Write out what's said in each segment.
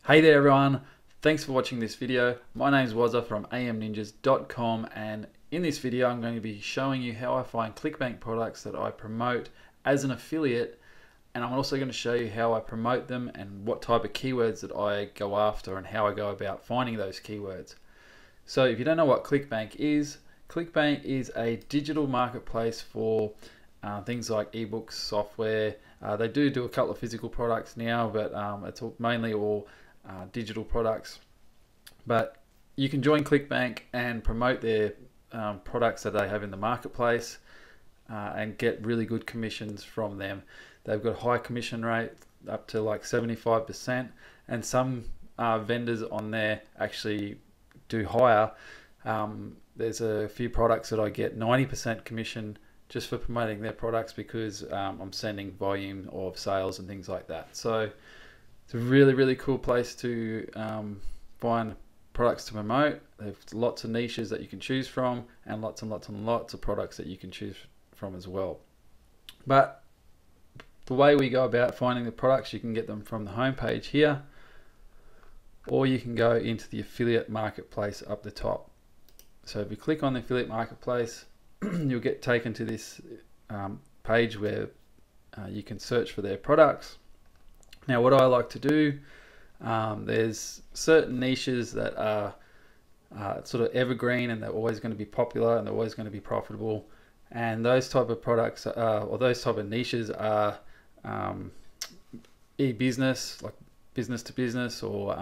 Hey there everyone, thanks for watching this video. My name is Wazza from amninjas.com, and in this video I'm going to be showing you how I find Clickbank products that I promote as an affiliate, and I'm also going to show you how I promote them and what type of keywords that I go after and how I go about finding those keywords. So if you don't know what Clickbank is a digital marketplace for things like ebooks, software. They do a couple of physical products now, but it's mainly all digital products. But you can join Clickbank and promote their products that they have in the marketplace and get really good commissions from them. They've got high commission rate up to like 75%, and some vendors on there actually do higher. There's a few products that I get 90% commission just for promoting their products because I'm sending volume of sales and things like that. So it's a really cool place to find products to promote. There's lots of niches that you can choose from, and lots of products that you can choose from as well. But the way we go about finding the products, you can get them from the home page here, or you can go into the affiliate marketplace up the top. So if you click on the affiliate marketplace, you'll get taken to this page where you can search for their products. Now what I like to do, there's certain niches that are sort of evergreen, and they're always going to be popular and they're always going to be profitable, and those type of products or those type of niches are e-business, like business to business, or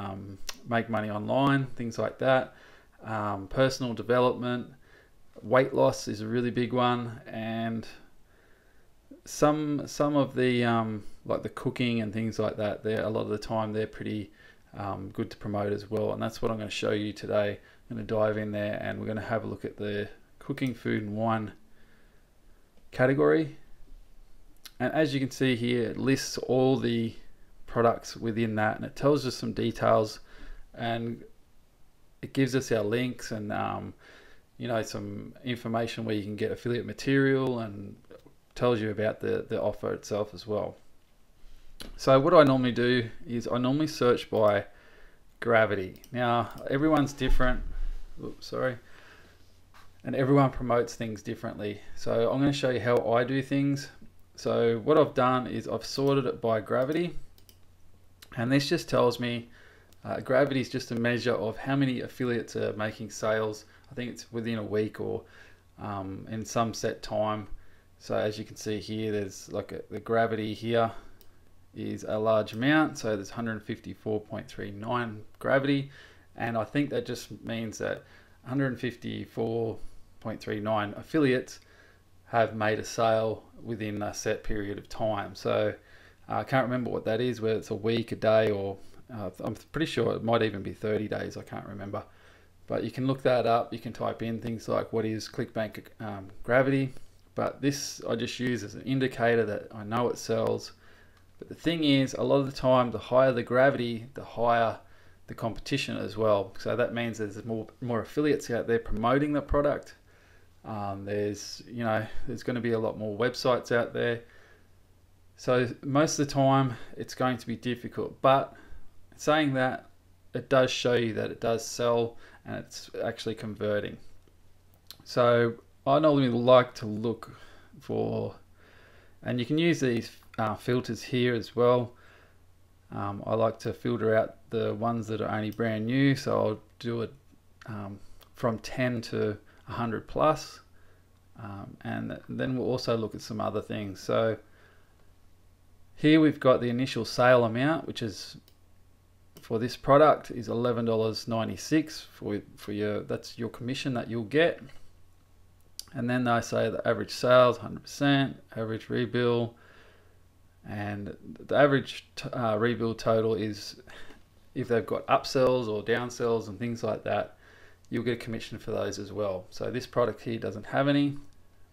make money online, things like that. Personal development, weight loss is a really big one, and some of the like the cooking and things like that, a lot of the time they're pretty good to promote as well, and that's what I'm going to show you today. I'm going to dive in there and we're going to have a look at the cooking, food and wine category. And as you can see here, it lists all the products within that, and it tells us some details, and it gives us our links and you know, some information where you can get affiliate material, and tells you about the offer itself as well. So what I normally do is I normally search by gravity. Now everyone's different, and everyone promotes things differently. So I'm going to show you how I do things. So what I've done is I've sorted it by gravity, and this just tells me gravity is just a measure of how many affiliates are making sales. I think it's within a week or in some set time. So as you can see here, there's like the gravity here is a large amount, so there's 154.39 gravity, and I think that just means that 154.39 affiliates have made a sale within a set period of time. So I can't remember what that is, whether it's a week, a day, or I'm pretty sure it might even be 30 days, I can't remember. But you can look that up. You can type in things like what is Clickbank gravity, but this I just use as an indicator that I know it sells. But the thing is, a lot of the time, the higher the gravity, the higher the competition as well. So that means there's more affiliates out there promoting the product. There's going to be a lot more websites out there. So most of the time it's going to be difficult, but saying that, it does show you that it does sell and it's actually converting. So I normally like to look for, and you can use these filters here as well. I like to filter out the ones that are only brand new, so I'll do it from 10 to 100 plus, and then we'll also look at some other things. So here we've got the initial sale amount, which is for this product is $11.96 for your, that's your commission that you'll get. And then they say the average sales 100%, average rebill, and the average rebill total is, if they've got upsells or downsells and things like that, you'll get a commission for those as well. So this product here doesn't have any,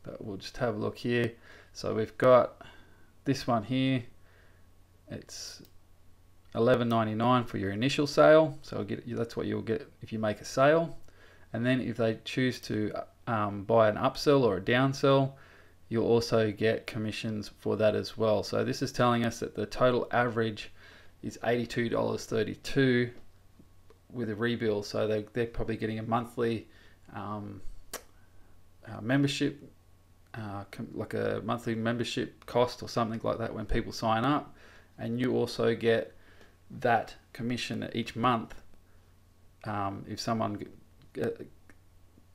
but we'll just have a look here. So we've got this one here, it's $11.99 for your initial sale, so that's what you'll get if you make a sale. And then if they choose to buy an upsell or a downsell, you'll also get commissions for that as well. So this is telling us that the total average is $82.32 with a rebill. So they're probably getting a monthly membership, like a monthly membership cost or something like that when people sign up, and you also get that commission each month if someone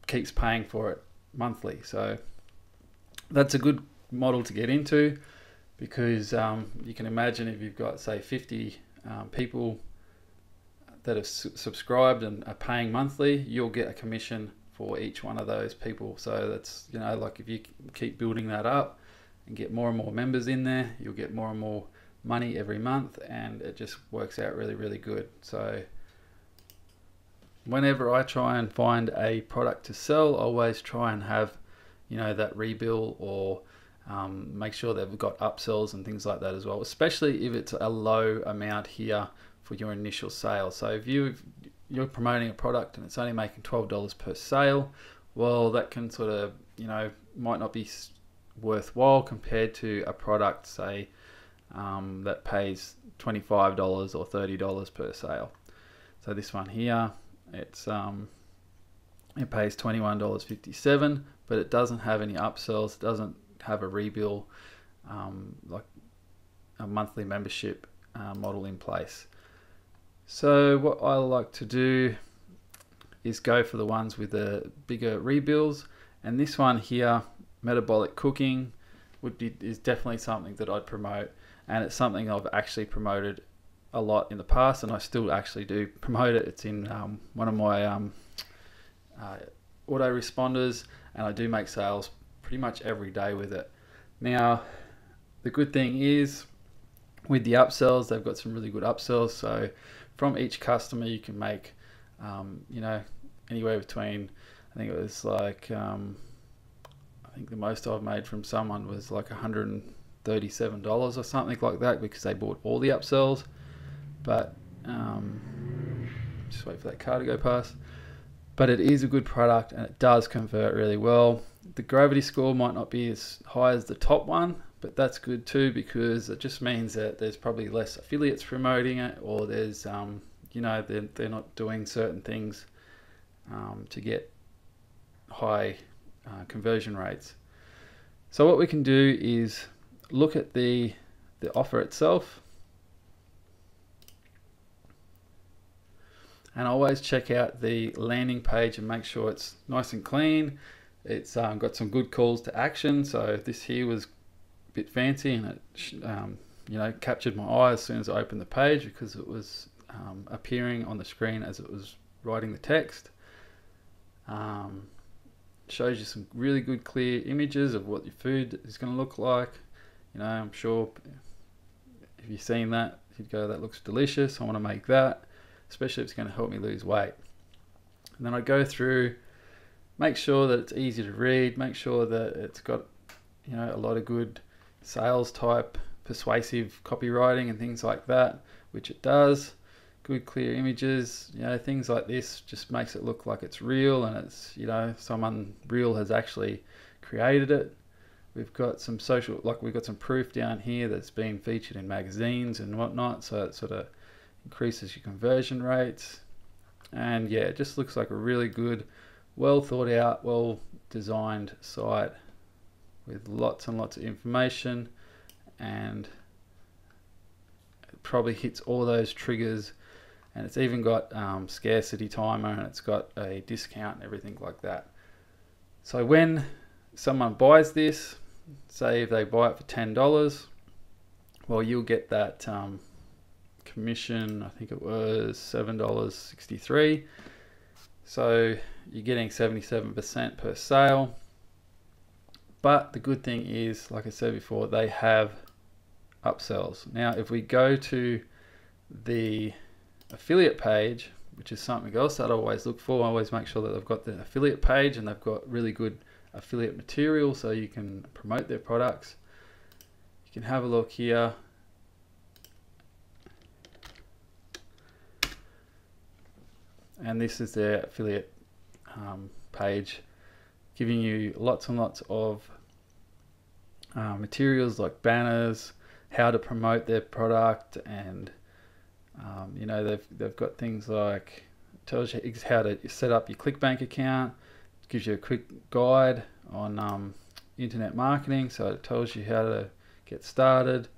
keeps paying for it monthly. So that's a good model to get into, because you can imagine if you've got, say, 50 people that have subscribed and are paying monthly, you'll get a commission for each one of those people. So that's, you know, like if you keep building that up and get more and more members in there, you'll get more and more money every month, and it just works out really, really good. So whenever I try and find a product to sell, I always try and have, you know, that rebill, or make sure they've got upsells and things like that as well, especially if it's a low amount here for your initial sale. So if you're promoting a product and it's only making $12 per sale, well, that can sort of, you know, might not be worthwhile compared to a product, say, that pays $25 or $30 per sale. So this one here, it pays $21.57, but it doesn't have any upsells, it doesn't have a rebill, like a monthly membership model in place. So what I like to do is go for the ones with the bigger rebills, and this one here, metabolic cooking, is definitely something that I'd promote, and it's something I've actually promoted a lot in the past, and I still actually do promote it. It's in one of my autoresponders, and I do make sales pretty much every day with it. Now, the good thing is with the upsells, they've got some really good upsells. So from each customer, you can make, you know, anywhere between, I think it was like, I think the most I've made from someone was like $137 or something like that, because they bought all the upsells. But just wait for that car to go past. But it is a good product, and it does convert really well. The gravity score might not be as high as the top one, but that's good too, because it just means that there's probably less affiliates promoting it, or there's, you know, they're not doing certain things to get high conversion rates. So what we can do is look at the offer itself, and I always check out the landing page and make sure it's nice and clean. It's got some good calls to action. So this here was a bit fancy, and it you know, captured my eye as soon as I opened the page, because it was appearing on the screen as it was writing the text. Shows you some really good clear images of what your food is going to look like. You know, I'm sure if you've seen that, you'd go, that looks delicious, I want to make that, especially if it's going to help me lose weight. And then I go through, make sure that it's easy to read, make sure that it's got, you know, a lot of good sales type persuasive copywriting and things like that, which it does. Good clear images, you know, things like this just makes it look like it's real, and it's, you know, someone real has actually created it. We've got some social, like we've got some proof down here that's been featured in magazines and whatnot, so it sort of increases your conversion rates. And yeah, it just looks like a really good, well thought out, well designed site with lots and lots of information, and it probably hits all those triggers. And it's even got scarcity timer, and it's got a discount and everything like that. So when someone buys this, say if they buy it for $10, well, you'll get that commission, I think it was $7.63. So you're getting 77% per sale. But the good thing is, like I said before, they have upsells. Now, if we go to the affiliate page, which is something else that I always look for, I always make sure that they've got the affiliate page and they've got really good affiliate material so you can promote their products. You can have a look here. And this is their affiliate page, giving you lots and lots of materials like banners, how to promote their product, and You know, they've got things like, tells you how to set up your Clickbank account, gives you a quick guide on internet marketing, so it tells you how to get started,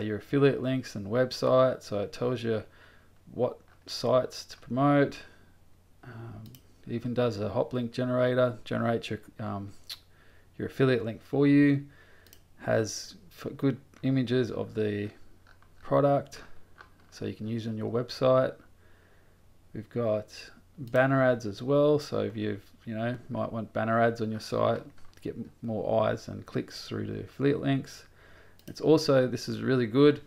your affiliate links and website, so it tells you what sites to promote. It even does a hop link generator, generates your affiliate link for you, has good images of the product so you can use on your website. We've got banner ads as well, so if might want banner ads on your site to get more eyes and clicks through to affiliate links. It's also, this is really good,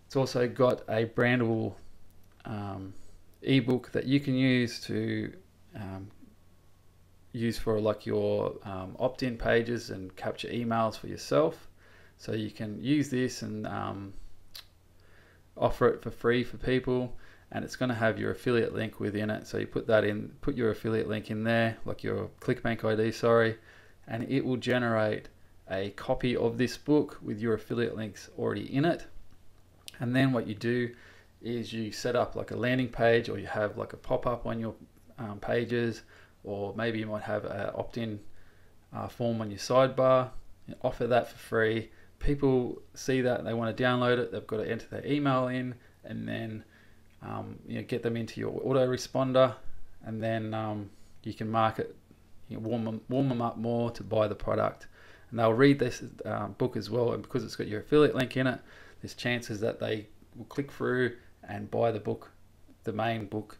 it's also got a brandable ebook that you can use to use for like your opt-in pages and capture emails for yourself. So you can use this and offer it for free for people, and it's going to have your affiliate link within it. So you put that in, put your affiliate link in there, like your Clickbank ID, sorry, and it will generate a copy of this book with your affiliate links already in it. And then what you do is you set up like a landing page, or you have like a pop-up on your pages, or maybe you might have an opt-in form on your sidebar. You offer that for free. People see that and they want to download it. They've got to enter their email in, and then get them into your autoresponder, and then you can market, warm them up more to buy the product, and they'll read this book as well. And because it's got your affiliate link in it, there's chances that they will click through and buy the book, the main book,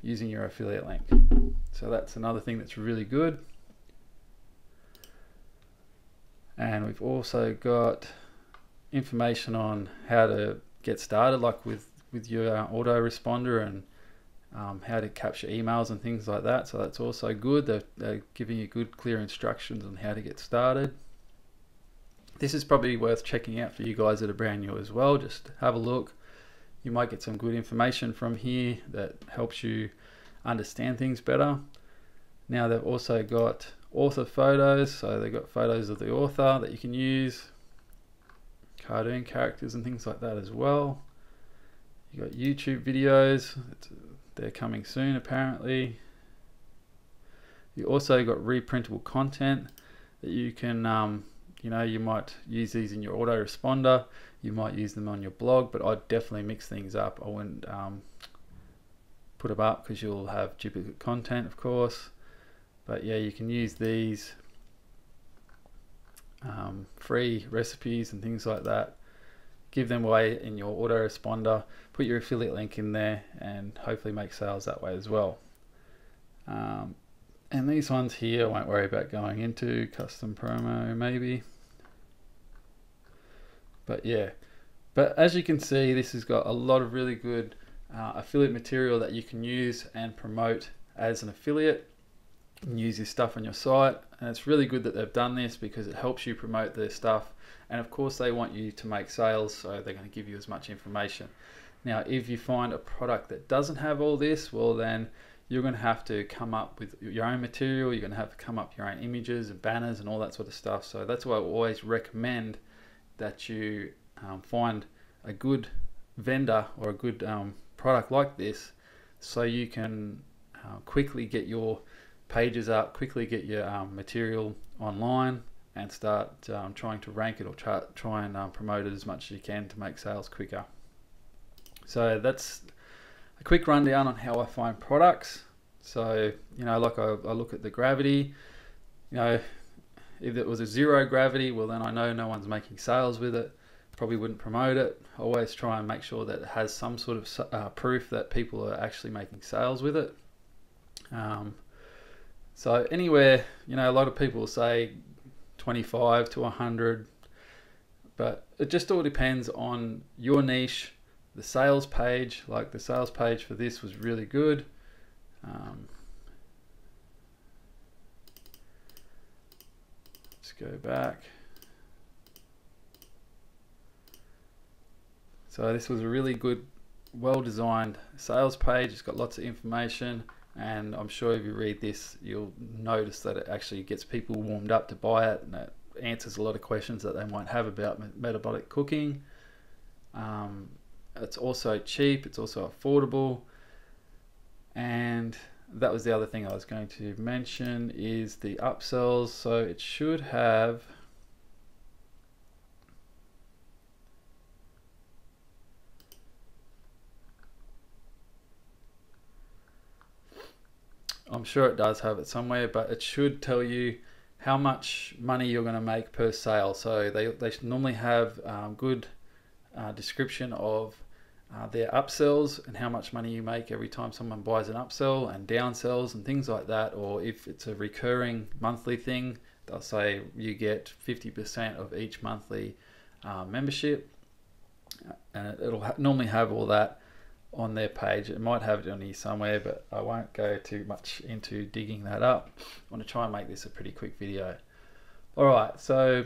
using your affiliate link. So that's another thing that's really good. And we've also got information on how to get started, like with your autoresponder, and how to capture emails and things like that. So that's also good. They're giving you good, clear instructions on how to get started. This is probably worth checking out for you guys that are brand new as well. Just have a look. You might get some good information from here that helps you understand things better. Now they've also got author photos, so they've got photos of the author that you can use, cartoon characters and things like that as well. You got YouTube videos, they're coming soon apparently. You also got reprintable content that you can you might use these in your autoresponder, you might use them on your blog, but I'd definitely mix things up. I wouldn't put them up because you'll have duplicate content, of course. But yeah, you can use these free recipes and things like that, give them away in your autoresponder, put your affiliate link in there, and hopefully make sales that way as well. And these ones here I won't worry about going into. Custom promo maybe, but yeah. But as you can see, this has got a lot of really good affiliate material that you can use and promote as an affiliate, and use this stuff on your site. And it's really good that they've done this because it helps you promote their stuff, and of course they want you to make sales, so they're going to give you as much information. Now if you find a product that doesn't have all this, well then you're going to have to come up with your own material. You're going to have to come up with your own images and banners and all that sort of stuff. So that's why I always recommend that you find a good vendor or a good product like this, so you can quickly get your pages up, quickly get your material online, and start trying to rank it, or try and promote it as much as you can to make sales quicker. So that's a quick rundown on how I find products. So like I look at the gravity. If it was a 0 gravity, well then I know no one's making sales with it, probably wouldn't promote it. I always try and make sure that it has some sort of proof that people are actually making sales with it. So anywhere, a lot of people say 25 to 100, but it just all depends on your niche. The sales page, like the sales page for this was really good. Let's go back. So this was a really good, well-designed sales page. It's got lots of information, and I'm sure if you read this, you'll notice that it actually gets people warmed up to buy it, and it answers a lot of questions that they might have about metabolic cooking. It's also cheap, it's also affordable. And that was the other thing I was going to mention, is the upsells. So it should have, I'm sure it does have it somewhere, but it should tell you how much money you're going to make per sale. So they normally have good description of their upsells and how much money you make every time someone buys an upsell, and downsells and things like that. Or if it's a recurring monthly thing, they'll say you get 50% of each monthly membership, and it'll normally have all that on their page. It might have it on here somewhere, but I won't go too much into digging that up. I want to try and make this a pretty quick video. All right, so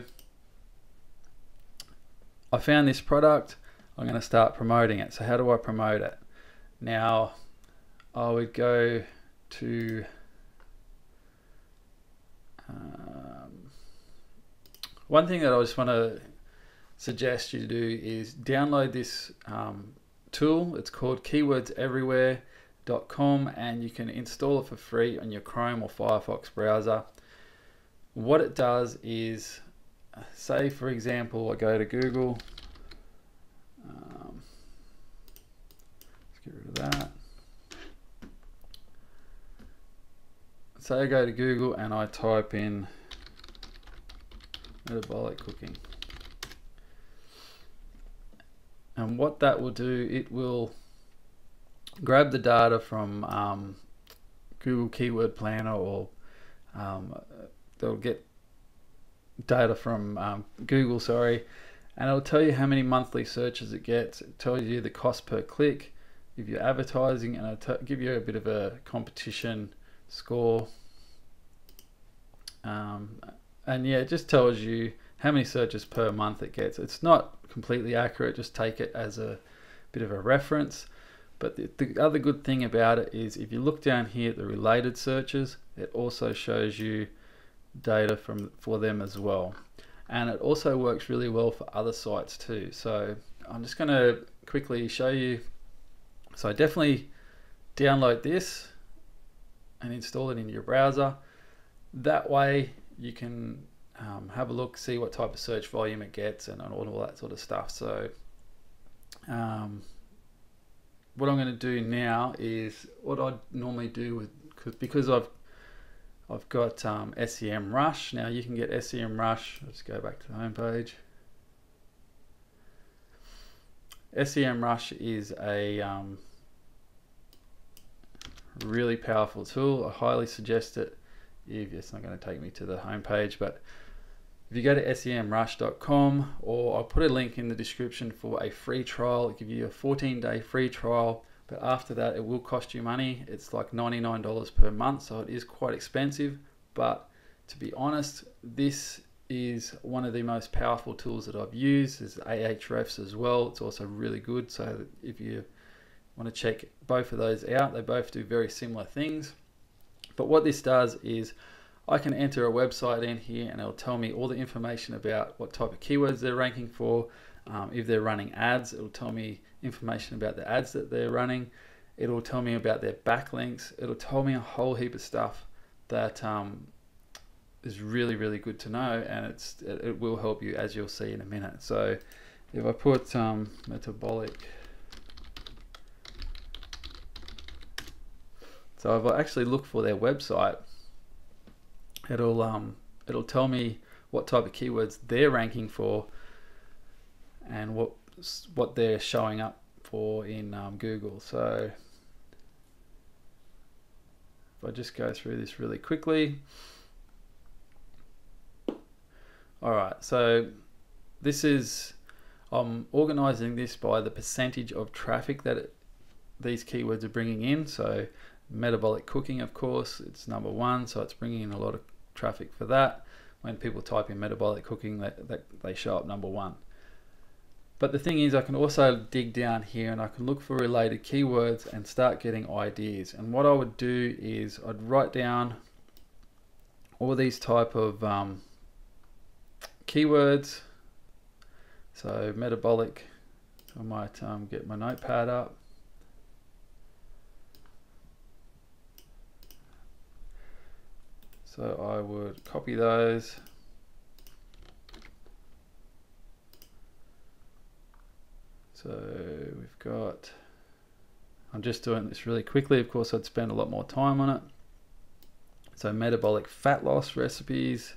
I found this product. I'm going to start promoting it. So how do I promote it? Now, I would go to one thing that I just want to suggest you do is download this tool. It's called keywordseverywhere.com, and you can install it for free on your Chrome or Firefox browser. What it does is, say for example, I go to Google. Let's get rid of that. Say I go to Google and I type in metabolic cooking. And what that will do, it will grab the data from Google Keyword Planner, or they'll get data from Google, sorry, and it'll tell you how many monthly searches it gets. It tells you the cost per click if you're advertising, and it'll give you a bit of a competition score. And yeah, it just tells you how many searches per month it gets. It's not completely accurate, just take it as a bit of a reference. But the other good thing about it is, if you look down here at the related searches, it also shows you data for them as well. And it also works really well for other sites too. So I'm just going to quickly show you. So definitely download this and install it in your browser. That way you can have a look, see what type of search volume it gets, and all that sort of stuff. So what I'm going to do now is what I normally do because I've got SEM Rush. Now you can get SEM Rush. Let's go back to the home page. SEM Rush is a really powerful tool. I highly suggest it. It's not going to take me to the home page, but if you go to semrush.com, or I'll put a link in the description for a free trial. It'll give you a 14-day free trial, but after that it will cost you money. It's like $99 per month, so it is quite expensive. But to be honest, this is one of the most powerful tools that I've used. There's Ahrefs as well. It's also really good. So if you want to check both of those out, they both do very similar things. But what this does is I can enter a website in here, and it'll tell me all the information about what type of keywords they're ranking for. If they're running ads, it'll tell me information about the ads that they're running. It'll tell me about their backlinks. It'll tell me a whole heap of stuff that is really, really good to know, and it will help you, as you'll see in a minute. So if I put metabolic, so if I actually look for their website, it'll tell me what type of keywords they're ranking for and what they're showing up for in Google. So if I just go through this really quickly. All right, so this is, I'm organizing this by the percentage of traffic that these keywords are bringing in. So metabolic cooking, of course, it's number one, so it's bringing in a lot of traffic for that. When people type in metabolic cooking, they show up number one. But the thing is, I can also dig down here and I can look for related keywords and start getting ideas. And what I would do is I'd write down all these type of keywords. So metabolic, I might get my notepad up. So I would copy those. So we've got, I'm just doing this really quickly. Of course, I'd spend a lot more time on it. So metabolic fat loss recipes.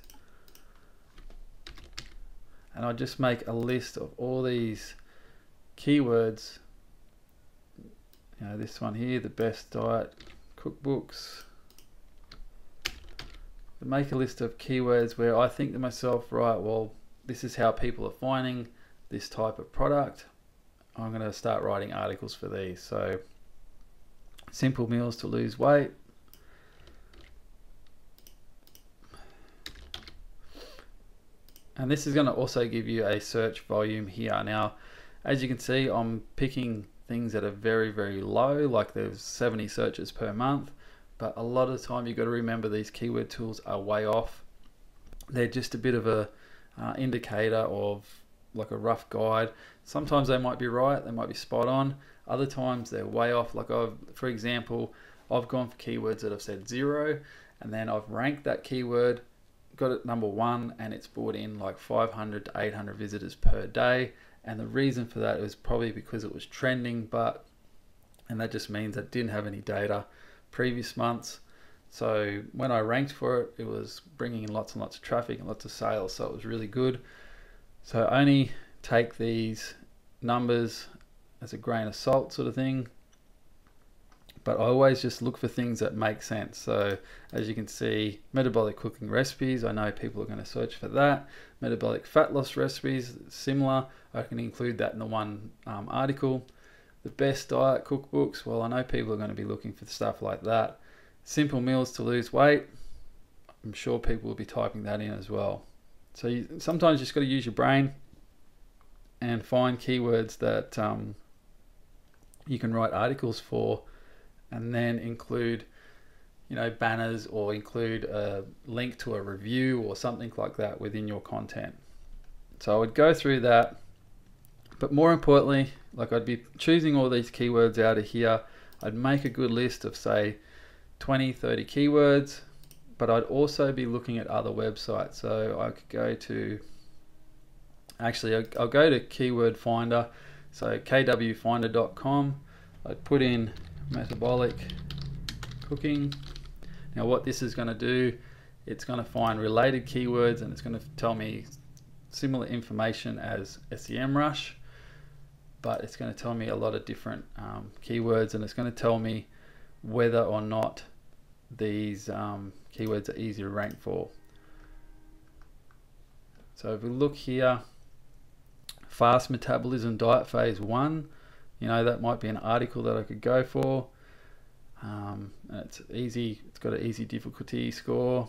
And I just make a list of all these keywords. You know, this one here, the best diet cookbooks. I make a list of keywords where I think to myself, right, well, this is how people are finding this type of product. I'm going to start writing articles for these. So simple meals to lose weight. And this is going to also give you a search volume here. Now, as you can see, I'm picking things that are very, very low, like there's 70 searches per month. But a lot of the time you've got to remember these keyword tools are way off. They're just a bit of a indicator of like a rough guide. Sometimes they might be right, they might be spot on. Other times they're way off. Like for example, I've gone for keywords that have said 0, and then I've ranked that keyword, got it number 1, and it's brought in like 500 to 800 visitors per day. And the reason for that is probably because it was trending, and that just means I didn't have any data previous months. So when I ranked for it, it was bringing in lots and lots of traffic and lots of sales, so it was really good. So only take these numbers as a grain of salt sort of thing, but I always just look for things that make sense. So as you can see, metabolic cooking recipes, I know people are going to search for that. Metabolic fat loss recipes, similar, I can include that in the one article. The best diet cookbooks, well, I know people are going to be looking for stuff like that. Simple meals to lose weight, I'm sure people will be typing that in as well. So sometimes you just got to use your brain and find keywords that you can write articles for, and then include, you know, banners or include a link to a review or something like that within your content. So I would go through that, but more importantly, like I'd be choosing all these keywords out of here. I'd make a good list of say 20, 30 keywords, but I'd also be looking at other websites. So I could go to, actually I'll go to Keyword Finder, so kwfinder.com. I'd put in metabolic cooking. Now what this is going to do, it's going to find related keywords, and it's going to tell me similar information as SEM Rush, but it's going to tell me a lot of different keywords, and it's going to tell me whether or not these keywords are easy to rank for. So if we look here, fast metabolism diet phase 1, you know, that might be an article that I could go for. And it's easy, it's got an easy difficulty score.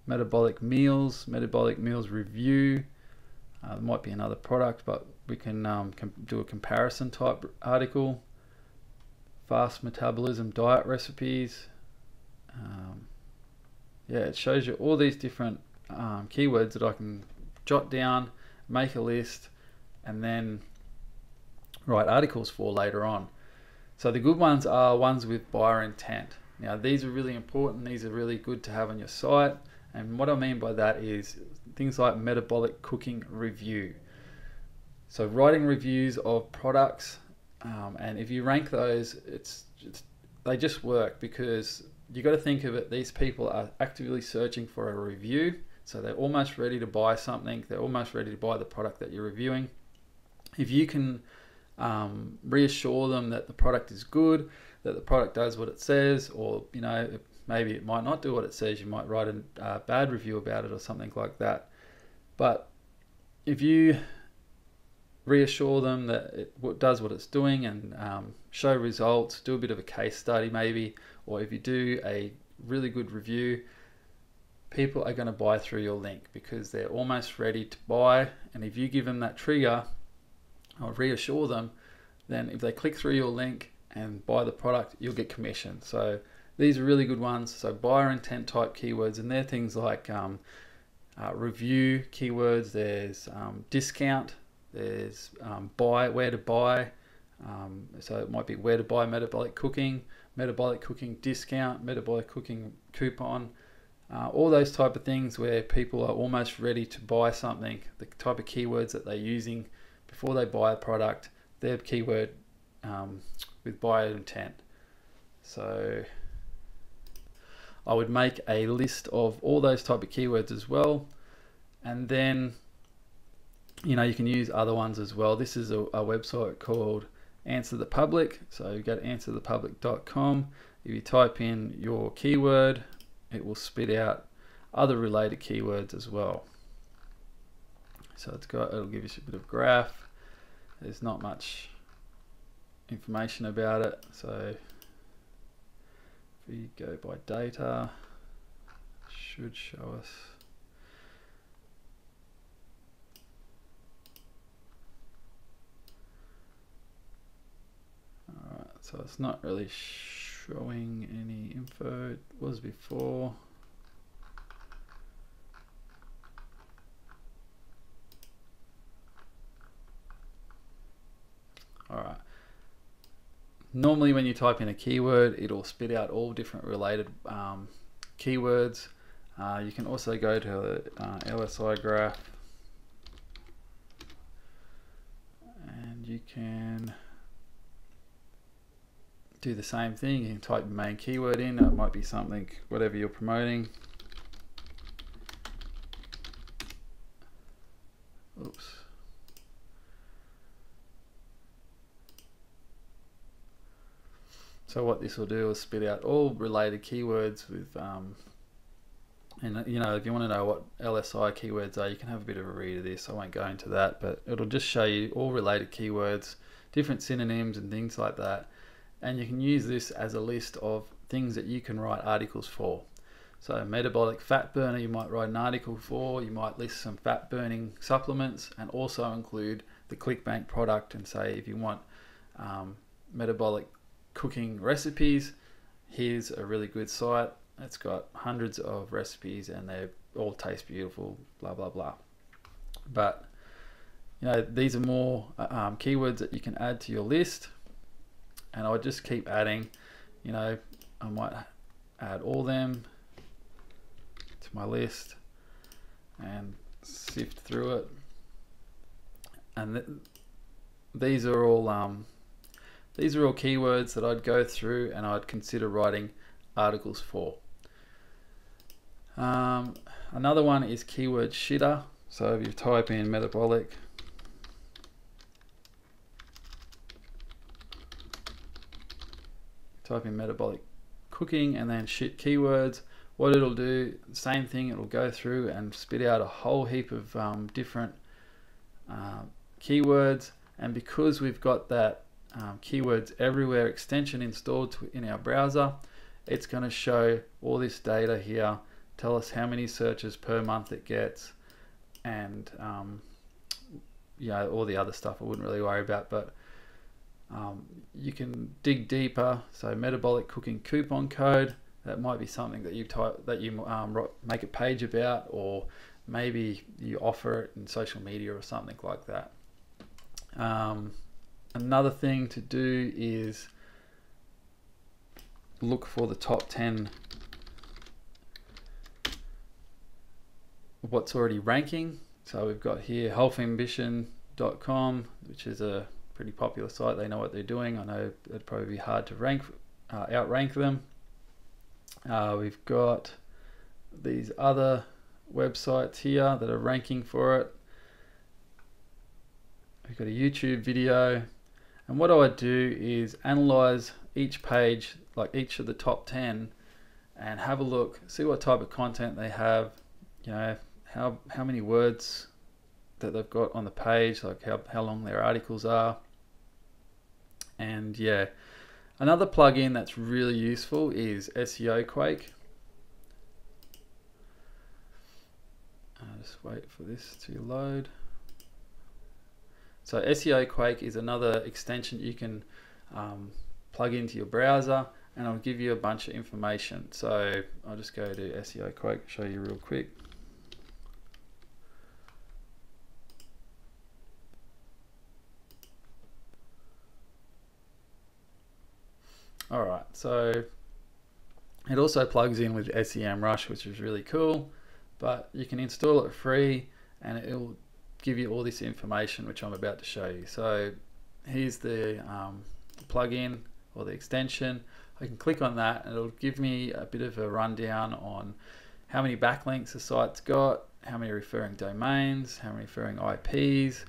Metabolic meals review. There might be another product, but we can do a comparison type article. Fast metabolism diet recipes. Yeah, it shows you all these different keywords that I can jot down, make a list, and then write articles for later on. So the good ones are ones with buyer intent. Now these are really important, these are really good to have on your site. And what I mean by that is things like metabolic cooking review. So writing reviews of products, and if you rank those, they just work, because you got to think of it, these people are actively searching for a review. So they're almost ready to buy something, they're almost ready to buy the product that you're reviewing. If you can reassure them that the product is good, that the product does what it says, or you know, maybe it might not do what it says, you might write a bad review about it or something like that. But if you reassure them that it does what it's doing, and show results, do a bit of a case study maybe, or if you do a really good review, people are going to buy through your link because they're almost ready to buy. And if you give them that trigger or reassure them, then if they click through your link and buy the product, you'll get commission. So these are really good ones. So buyer intent type keywords, and they're things like review keywords, there's discount, there's buy, where to buy. So it might be where to buy metabolic cooking discount, metabolic cooking coupon, all those type of things where people are almost ready to buy something. The type of keywords that they're using before they buy a product, their keyword with buyer intent. So I would make a list of all those type of keywords as well, and then you can use other ones as well. This is a website called Answer the Public. So you go to answerthepublic.com. If you type in your keyword, it will spit out other related keywords as well. So it'll give you a bit of graph. There's not much information about it. So if we go by data, it should show us. Alright, so it's not really showing any info. It was before. Alright. Normally when you type in a keyword, it'll spit out all different related keywords. You can also go to LSI Graph, and you can do the same thing. You can type your main keyword in. It might be something, whatever you're promoting. Oops. So what this will do is spit out all related keywords with, and if you want to know what LSI keywords are, you can have a bit of a read of this. I won't go into that, but it'll just show you all related keywords, different synonyms and things like that. And you can use this as a list of things that you can write articles for. So metabolic fat burner, you might write an article for. You might list some fat burning supplements and also include the Clickbank product and say, if you want metabolic cooking recipes, here's a really good site. It's got hundreds of recipes and they all taste beautiful, blah blah blah. But these are more keywords that you can add to your list, and I would just keep adding. I might add all them to my list and sift through it, and these are all keywords that I'd go through and I'd consider writing articles for. Another one is keyword shitter. So if you type in metabolic, cooking and then shit keywords, what it'll do, same thing, it'll go through and spit out a whole heap of different keywords. And because we've got that keywords everywhere extension installed in our browser, it's going to show all this data here, tell us how many searches per month it gets, and all the other stuff I wouldn't really worry about. But you can dig deeper. So metabolic cooking coupon code, that might be something that you make a page about, or maybe you offer it in social media or something like that. Another thing to do is look for the top 10 what's already ranking. So we've got here healthambition.com, which is a pretty popular site. They know what they're doing. I know it'd probably be hard to outrank them. We've got these other websites here that are ranking for it. We've got a YouTube video, and what I would do is analyze each page, like each of the top 10, and have a look, see what type of content they have, how many words that they've got on the page, like how long their articles are. And yeah, another plugin that's really useful is SEO Quake. I'll just wait for this to load. So SEO Quake is another extension you can plug into your browser, and I'll give you a bunch of information. So I'll just go to SEO Quake, show you real quick. All right, so it also plugs in with SEM Rush, which is really cool, but you can install it free and it'll give you all this information which I'm about to show you. So here's the plugin or the extension. I can click on that and it'll give me a bit of a rundown on how many backlinks the site's got, how many referring domains, how many referring IPs.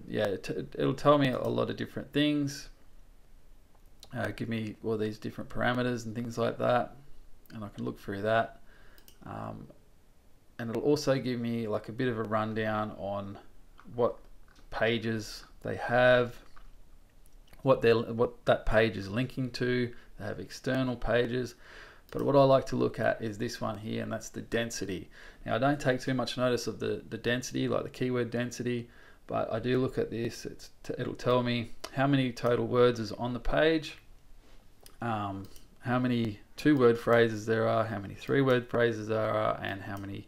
Yeah, it'll tell me a lot of different things. Give me all these different parameters and things like that, and I can look through that. And it'll also give me like a bit of a rundown on what pages they have, what that page is linking to. They have external pages, but what I like to look at is this one here, and that's the density. Now I don't take too much notice of the density, like the keyword density, but I do look at this. It'll tell me how many total words is on the page, how many 2-word phrases there are, how many 3-word phrases there are, and how many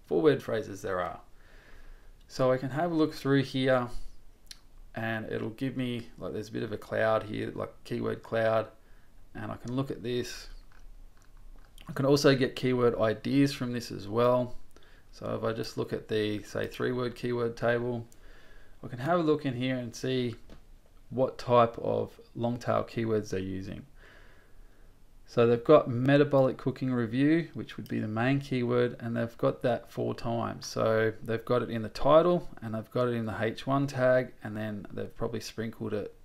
4-word phrases there are. So I can have a look through here and it'll give me, like, there's a bit of a cloud here, like keyword cloud, and I can look at this. I can also get keyword ideas from this as well. So if I just look at the, say, 3-word keyword table, I can have a look in here and see what type of long tail keywords they're using. So they've got metabolic cooking review, which would be the main keyword, and they've got that 4 times. So they've got it in the title and they've got it in the H1 tag, and then they've probably sprinkled it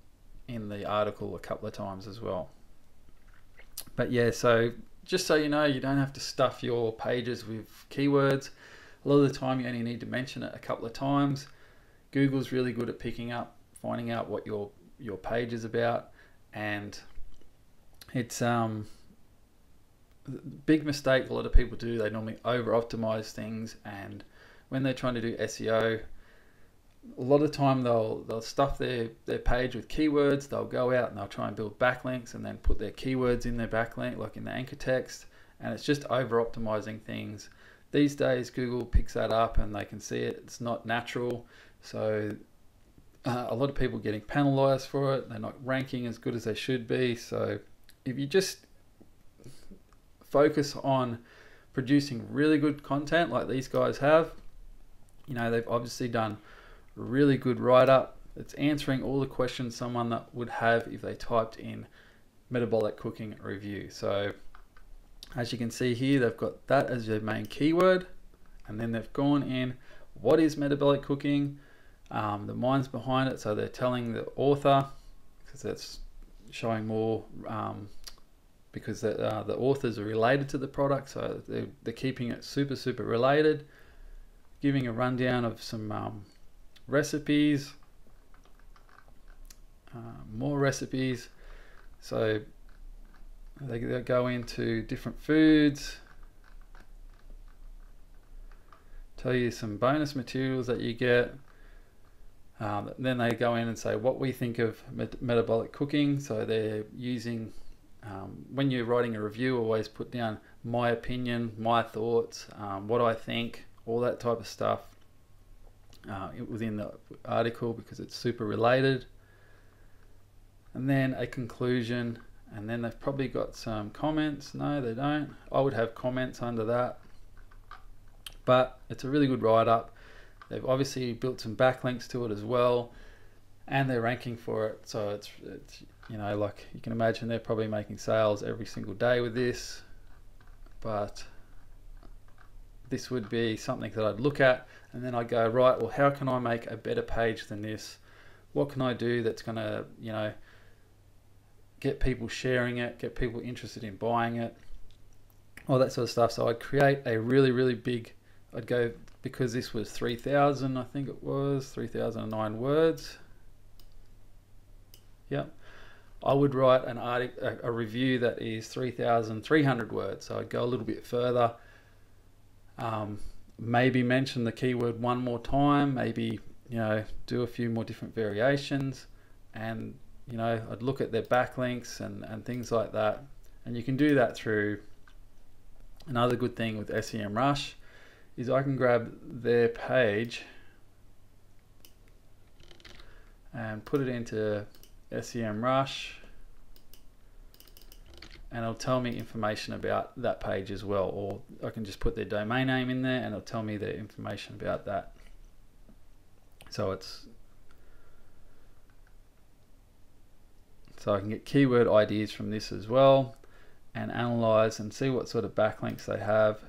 in the article a couple of times as well. But yeah, so just so you know, you don't have to stuff your pages with keywords. A lot of the time you only need to mention it a couple of times. Google's really good at picking up, finding out what your page is about, and it's big mistake a lot of people do. They normally over optimize things, and when they're trying to do SEO, a lot of the time they'll stuff their page with keywords. They'll go out and they'll try and build backlinks and then put their keywords in their backlink, like in the anchor text, and it's just over optimizing things. These days Google picks that up and they can see it. It's not natural, so a lot of people getting penalized for it. They're not ranking as good as they should be. So if you just focus on producing really good content like these guys have, you know, they've obviously done a really good write-up. It's answering all the questions someone that would have if they typed in metabolic cooking review. So as you can see here, they've got that as their main keyword, and then they've gone in what is metabolic cooking, the minds behind it. So they're telling the author, because that's showing more, because the authors are related to the product, so they're keeping it super related. Giving a rundown of some recipes, more recipes. So they go into different foods, tell you some bonus materials that you get. Then they go in and say what we think of metabolic cooking. So they're using, when you're writing a review, always put down my opinion, my thoughts, what I think, all that type of stuff within the article, because it's super related. And then a conclusion, and then they've probably got some comments. No, they don't. I would have comments under that, but it's a really good write-up. They've obviously built some backlinks to it as well, and they're ranking for it. So it's you know, like you can imagine, they're probably making sales every single day with this. But this would be something that I'd look at, and then I go, right, well, how can I make a better page than this? What can I do that's going to, you know, get people sharing it, get people interested in buying it, all that sort of stuff. So I'd create a really big, I'd go, because this was 3,000, I think it was 3,009 words. Yep. I would write an article, a review that is 3,300 words. So I'd go a little bit further. Maybe mention the keyword one more time, maybe, you know, do a few more different variations, and, you know, I'd look at their backlinks and things like that. And you can do that through, another good thing with SEM Rush is I can grab their page and put it into SEM Rush, and it'll tell me information about that page as well, or I can just put their domain name in there and it'll tell me the information about that. So I can get keyword ideas from this as well and analyze and see what sort of backlinks they have.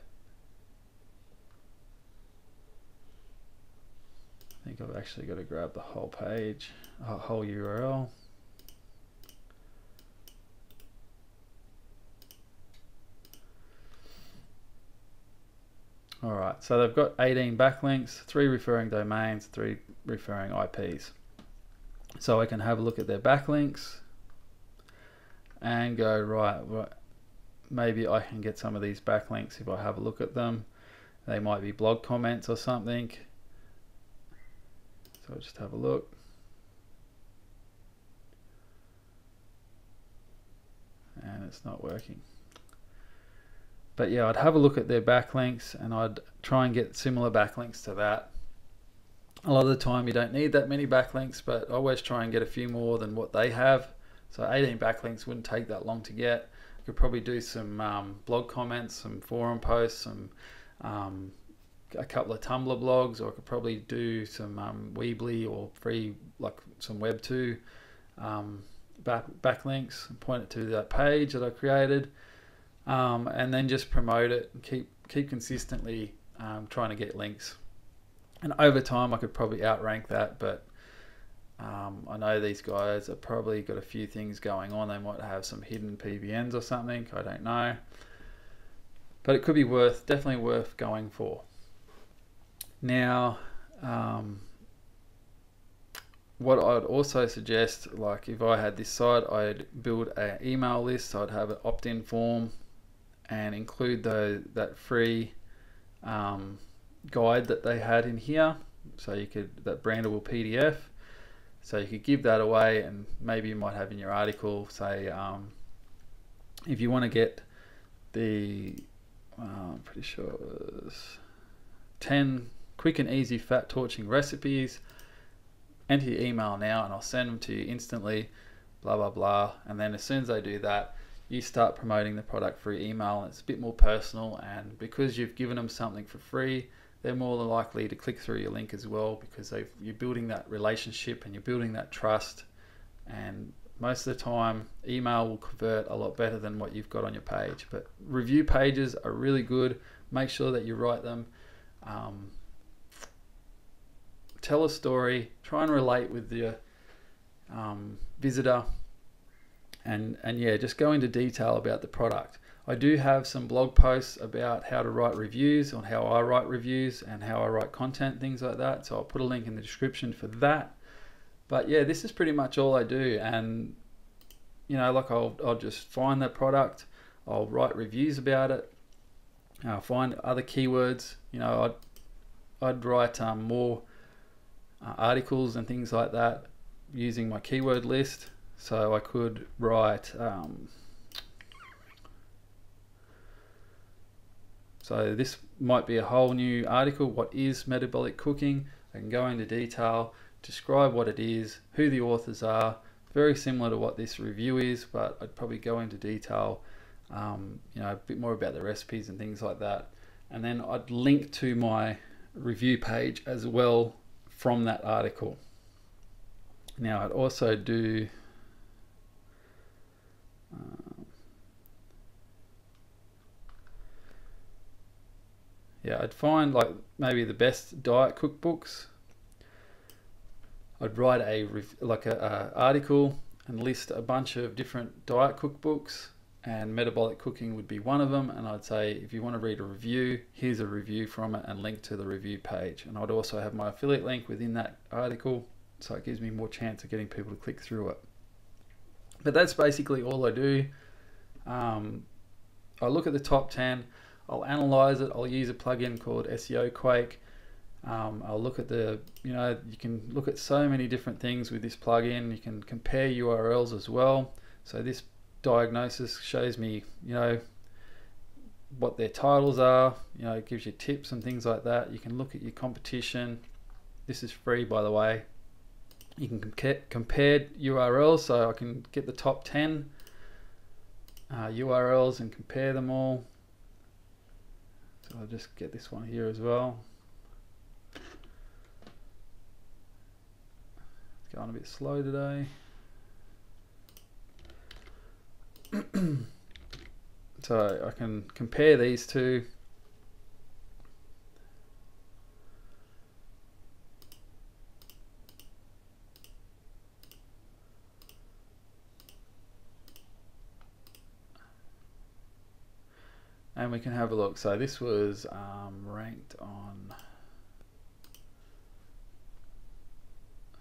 I think I've actually got to grab the whole page, whole URL. All right, so they've got 18 backlinks, 3 referring domains, 3 referring IPs. So I can have a look at their backlinks and go, right, maybe I can get some of these backlinks if I have a look at them. They might be blog comments or something. So I'll just have a look. And it's not working. But yeah, I'd have a look at their backlinks and I'd try and get similar backlinks to that. A lot of the time you don't need that many backlinks, but I always try and get a few more than what they have. So 18 backlinks wouldn't take that long to get. I could probably do some blog comments, some forum posts, some a couple of Tumblr blogs, or I could probably do some Weebly or free, like some Web2 backlinks and point it to that page that I created. And then just promote it and keep consistently trying to get links. And over time I could probably outrank that, but I know these guys have probably got a few things going on. They might have some hidden PBNs or something, I don't know. But it could be definitely worth going for. Now, what I'd also suggest, like if I had this site, I'd build an email list. So I'd have an opt-in form and include that free guide that they had in here. So you could, that brandable PDF. So you could give that away, and maybe you might have in your article, say, if you want to get the, I'm pretty sure it was 10 quick and easy fat torching recipes, enter your email now and I'll send them to you instantly, blah, blah, blah. And then as soon as they do that, you start promoting the product through email, and it's a bit more personal, and because you've given them something for free, they're more than likely to click through your link as well, because you're building that relationship and you're building that trust. And most of the time email will convert a lot better than what you've got on your page. But review pages are really good. Make sure that you write them. Tell a story, try and relate with the visitor, and yeah, just go into detail about the product. I do have some blog posts about how to write reviews, on how I write reviews and how I write content, things like that. So I'll put a link in the description for that. But yeah, this is pretty much all I do. And you know, like I'll just find that product, I'll write reviews about it, I'll find other keywords. You know, I'd write more articles and things like that using my keyword list. So I could write so this might be a whole new article. What is metabolic cooking? I can go into detail, describe what it is, who the authors are, very similar to what this review is, but I'd probably go into detail, you know, a bit more about the recipes and things like that. And then I'd link to my review page as well from that article. Now I'd also do yeah, I'd find like maybe the best diet cookbooks. I'd write a article and list a bunch of different diet cookbooks, and metabolic cooking would be one of them. And I'd say, if you want to read a review, here's a review from it, and link to the review page. And I'd also have my affiliate link within that article, so it gives me more chance of getting people to click through it. But that's basically all I do. I look at the top 10, I'll analyze it, I'll use a plugin called SEO Quake. I'll look at the, you know, you can look at so many different things with this plugin. You can compare URLs as well. So this diagnosis shows me, you know, what their titles are, you know, it gives you tips and things like that. You can look at your competition. This is free, by the way. You can compare URLs, so I can get the top 10 URLs and compare them all. So I'll just get this one here as well. It's going a bit slow today. So I can compare these two. And we can have a look. So this was ranked on,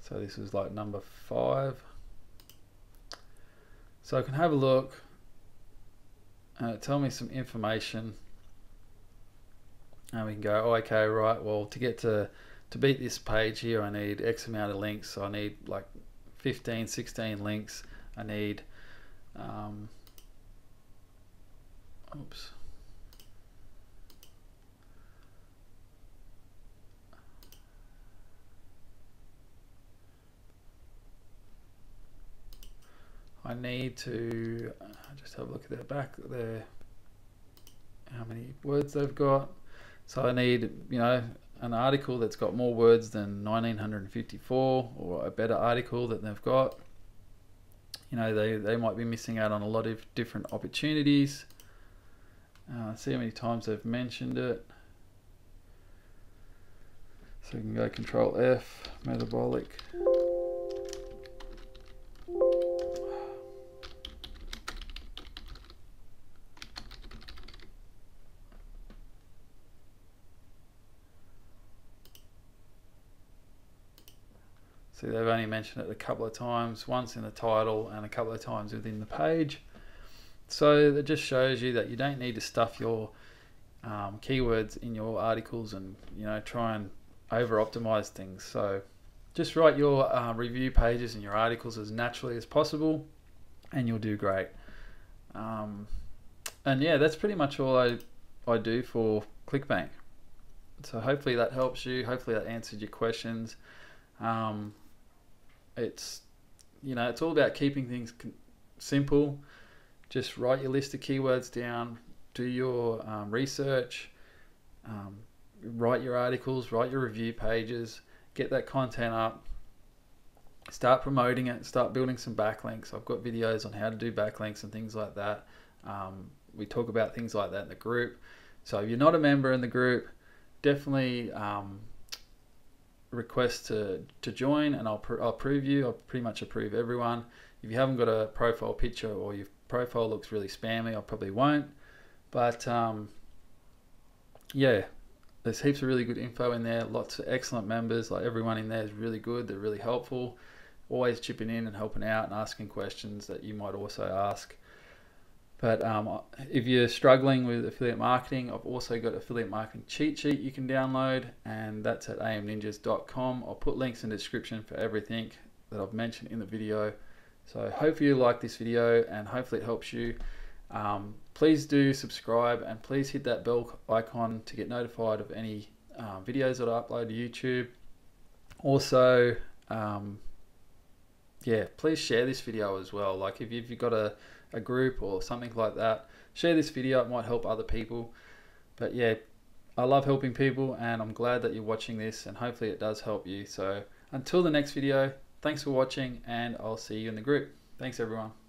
so this was like number 5. So I can have a look and tell me some information, and we can go, oh, okay, right, well, to beat this page here, I need X amount of links. So I need like 15, 16 links. I need oops. I need to just have a look at their back there, how many words they've got. So I need, you know, an article that's got more words than 1954, or a better article that they've got. You know, they might be missing out on a lot of different opportunities. See how many times they've mentioned it. So we can go Control F, metabolic. See, they've only mentioned it a couple of times, once in the title and a couple of times within the page. So that just shows you that you don't need to stuff your keywords in your articles and, you know, try and over optimize things. So just write your review pages and your articles as naturally as possible, and you'll do great. And yeah, that's pretty much all I do for Clickbank. So hopefully that helps you. Hopefully that answered your questions. It's, you know, it's all about keeping things simple. Just write your list of keywords down, do your research, write your articles, write your review pages, get that content up, start promoting it, start building some backlinks. I've got videos on how to do backlinks and things like that. We talk about things like that in the group. So if you're not a member in the group, definitely request to join, and I'll approve you. I'll pretty much approve everyone. If you haven't got a profile picture, or your profile looks really spammy, I probably won't. But yeah, there's heaps of really good info in there, lots of excellent members. Like, everyone in there is really good, they're really helpful, always chipping in and helping out and asking questions that you might also ask. But if you're struggling with affiliate marketing, I've also got affiliate marketing cheat sheet you can download, and that's at amninjas.com. I'll put links in the description for everything that I've mentioned in the video. So hopefully you like this video, and hopefully it helps you. Please do subscribe, and please hit that bell icon to get notified of any videos that I upload to YouTube. Also, yeah, please share this video as well. Like, if you've got a group or something like that, share this video. It might help other people. But yeah, I love helping people, and I'm glad that you're watching this, and hopefully it does help you. So until the next video, thanks for watching, and I'll see you in the group. Thanks everyone.